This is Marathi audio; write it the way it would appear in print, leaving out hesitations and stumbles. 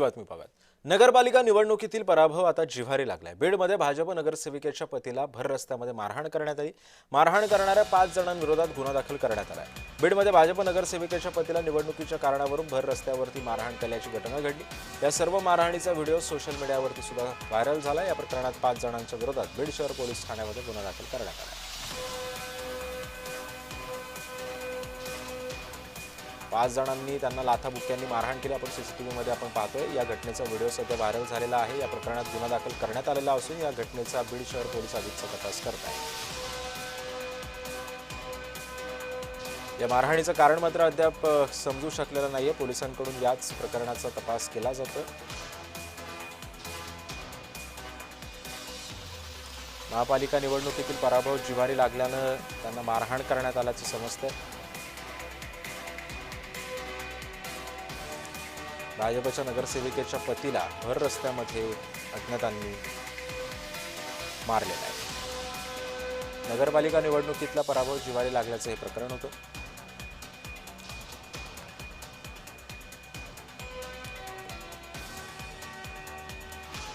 बातमी पाहत. नगरपालिका निवडणुकीतील पराभव आता जिव्हारी लागलाय. बीडमध्ये भाजप नगरसेविकेच्या पतीला भर रस्त्यामध्ये मारहाण करण्यात आली. मारहाण करणाऱ्या 5 जणांविरोधात गुन्हा दाखल करण्यात आलाय. बीडमध्ये भाजप नगरसेविकेच्या पतीला निवडणुकीच्या कारणावरून भर रस्त्यावरती मारहाण केल्याची घटना घडली. या सर्व मारहाणीचा व्हिडिओ सोशल मीडियावरती सुद्धा व्हायरल झाला. या प्रकरणात 5 जणांच्या विरोधात बीड शहर पोलीस ठाण्यामध्ये गुन्हा दाखल करण्यात आला. 5 जणांनी त्यांना लाथाबुक्क्यांनी मारहाण केली. आपण सीसीटीव्ही मध्ये आपण पाहतोय. या घटनेचा व्हिडिओ सध्या व्हायरल झालेला आहे. या प्रकरणात गुन्हा दाखल करण्यात आलेला असून या घटनेचा बीड शहर पोलीस अधिकचा तपास करत आहेत. या मारहाणीचं कारण मात्र अद्याप समजू शकलेलं नाहीये. पोलिसांकडून याच प्रकरणाचा तपास केला जातो. महापालिका निवडणुकीतील पराभव जिव्हारी लागल्यानं त्यांना मारहाण करण्यात आल्याचं समजतंय. भाजपच्या नगरसेविकेच्या पतीला भर रस्त्यामध्ये अज्ञातांनी मारलेला आहे. नगरपालिका निवडणुकीतला पराभव जिव्हारी लागल्याचं हे प्रकरण होतं.